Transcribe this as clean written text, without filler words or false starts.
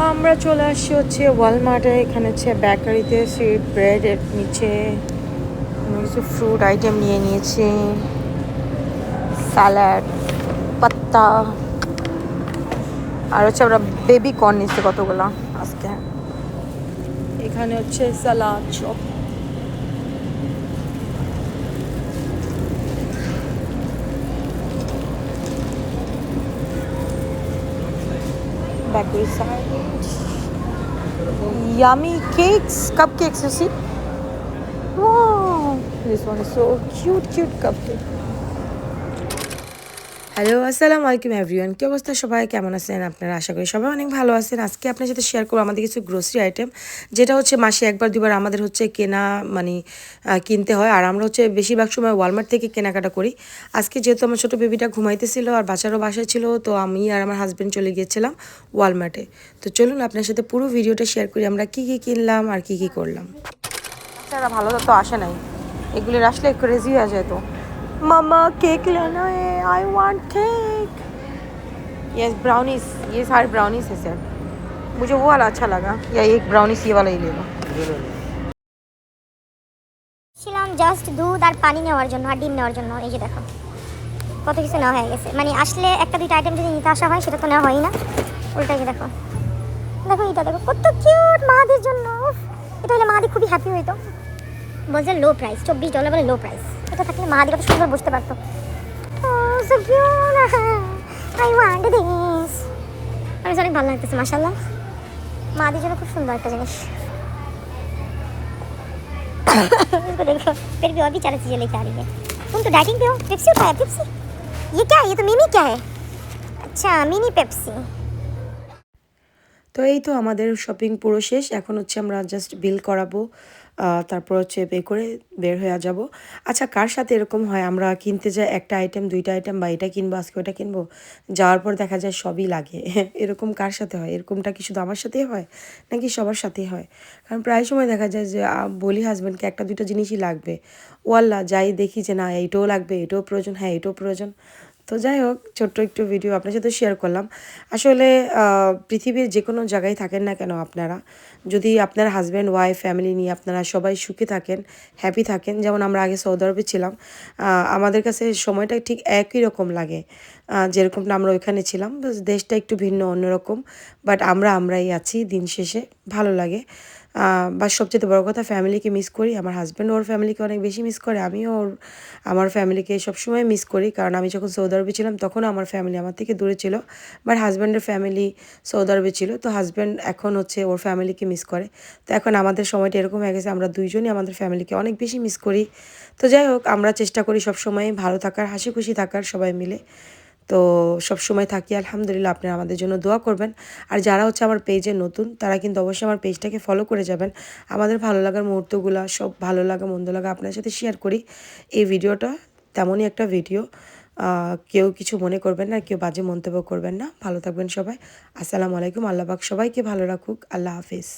আমরা চলে আসছি হচ্ছে ওয়ালমার্টে। এখানে হচ্ছে বেকারিতে সুইট ব্রেড এর নিচে কিছু ফ্রুট আইটেম নিয়ে নিয়েছি, স্যালাড, পাত্তা, আর হচ্ছে আমরা বেবি কর্ন নিচ্ছি কতগুলো আজকে। এখানে হচ্ছে সালাদ chop, bakery side, yummy cakes, cupcakes, you see? Wow, this one is so cute cupcake. Hello, আসসালামু আলাইকুম এভরিওয়ান। কী অবস্থা সবাই, কেমন আছেন আপনারা? আশা করি সবাই অনেক ভালো আছেন। আজকে আপনার সাথে শেয়ার করবো আমাদের কিছু গ্রোসারি আইটেম, যেটা হচ্ছে মাসে একবার দুবার আমাদের হচ্ছে কেনা মানে কিনতে হয়। আর আমরা হচ্ছে বেশিরভাগ সময় ওয়ালমার্ট থেকে কেনাকাটা করি। আজকে যেহেতু আমার ছোটো বেবিটা ঘুমাইতেছিল আর বাচ্চারও বাসায় ছিল, তো আমি আর আমার হাজব্যান্ড চলে গিয়েছিলাম ওয়ালমার্টে। তো চলুন আপনার সাথে পুরো ভিডিওটা শেয়ার করি আমরা কী কী কিনলাম আর কী কী করলাম। বাচ্চারা ভালো তো আসে নাই, এগুলোর আসলে ক্রেজি হয়ে যায়। তো मम्मा केक लेना है, I want cake. Yes brownies, ये सारे ब्राउनीज है सर। मुझे वो वाला अच्छा लगा, या एक ब्राउनीज ये वाला ही ले लो। ছিলাম জাস্ট দুধ আর পানি নেওয়ার জন্য আর ডিম নেওয়ার জন্য। এই যে দেখো কত কিছু নেওয়া হয়ে গেছে। মানে আসলে একটা দুইটা আইটেম যদি নিতে আসা হয় সেটা তো নেওয়া হয়ই না, উল্টাকে দেখো দেখো এটা দেখো কত কিউট মাদের জন্য। এটা হলে মাদি খুবই হ্যাপি হইতো। বলছে লো প্রাইস, $24 বলে লো প্রাইস। এটা থাকলে মাদি কত সুন্দর বসতে পারতো। So cute, I want this. আমি অনেক ভালো লাগতেছে মাশাআল্লাহ। মাদির জন্য খুব সুন্দর একটা জিনিস। इसको देखो, फिर भी और भी 4 चीजें लेके आ रही है। तुम तो डाइटिंग पे हो। पेप्सी उठाया, पेप्सी। ये क्या है? ये तो मिनी क्या है? अच्छा मिनी पेप्सी। তো এই তো আমাদের শপিং পুরো শেষ। এখন হচ্ছে আমরা জাস্ট বিল করাবো, তারপর হচ্ছে পে করে বের হয়ে যাব। আচ্ছা, কার সাথে এরকম হয় আমরা কিনতে যাই একটা আইটেম দুইটা আইটেম, বা এটা কিনবো আজকে ওটা কিনবো, যাওয়ার পর দেখা যায় সবই লাগে? এরকম কার সাথে হয়? এরকমটা কি শুধু আমার সাথেই হয় নাকি সবার সাথেই হয়? কারণ প্রায় সময় দেখা যায় যে বলি হাজব্যান্ডকে একটা দুইটা জিনিসই লাগবে, ওয়াল্লা যাই দেখি যে না এইটাও লাগবে, এটাও প্রয়োজন, হ্যাঁ এটাও প্রয়োজন। তো যাই হোক, ছোট্ট একটু ভিডিও আপনার সাথে শেয়ার করলাম। আসলে পৃথিবীর যে কোনো জায়গায় থাকেন না কেন আপনারা, যদি আপনার হাজব্যান্ড ওয়াইফ ফ্যামিলি নিয়ে আপনারা সবাই সুখে থাকেন, হ্যাপি থাকেন। যেমন আমরা আগে সৌদি আরবে ছিলাম, আমাদের কাছে সময়টা ঠিক একই রকম লাগে যেরকমটা আমরা ওইখানে ছিলাম। দেশটা একটু ভিন্ন অন্যরকম, বাট আমরাই আছি দিন শেষে, ভালো লাগে। বা সবচেয়ে বড় কথা, ফ্যামিলিকে মিস করি। আমার হাজব্যান্ড ওর ফ্যামিলিকে অনেক বেশি মিস করে, আমিও আমার ফ্যামিলিকে সবসময় মিস করি। কারণ আমি যখন সৌদি আরবে ছিলাম তখনও আমার ফ্যামিলি আমার থেকে দূরে ছিল, বাট হাজব্যান্ডের ফ্যামিলি সৌদি আরবে ছিল। তো হাজব্যান্ড এখন হচ্ছে ওর ফ্যামিলিকে মিস করে। তো এখন আমাদের সময়টা এরকম হয়ে গেছে, আমরা দুইজনই আমাদের ফ্যামিলিকে অনেক বেশি মিস করি। তো যাই হোক, আমরা চেষ্টা করি সবসময় ভালো থাকার, হাসি খুশি থাকার সবাই মিলে। তো সবসময় থাকি আলহামদুলিল্লাহ। আপনারা আমাদের জন্য দোয়া করবেন। আর যারা হচ্ছে আমার পেজে নতুন, তারা কিন্তু অবশ্যই আমার পেজটাকে ফলো করে যাবেন। আমাদের ভালো লাগার মুহূর্তগুলো, সব ভালো লাগা মন্দ লাগা আপনার সাথে শেয়ার করি। এই ভিডিওটা তেমনই একটা ভিডিও, কেউ কিছু মনে করবেন না, কেউ বাজে মন্তব্য করবেন না। ভালো থাকবেন সবাই। আসসালামু আলাইকুম। আল্লাহ পাক সবাইকে ভালো রাখুক। আল্লাহ হাফিজ।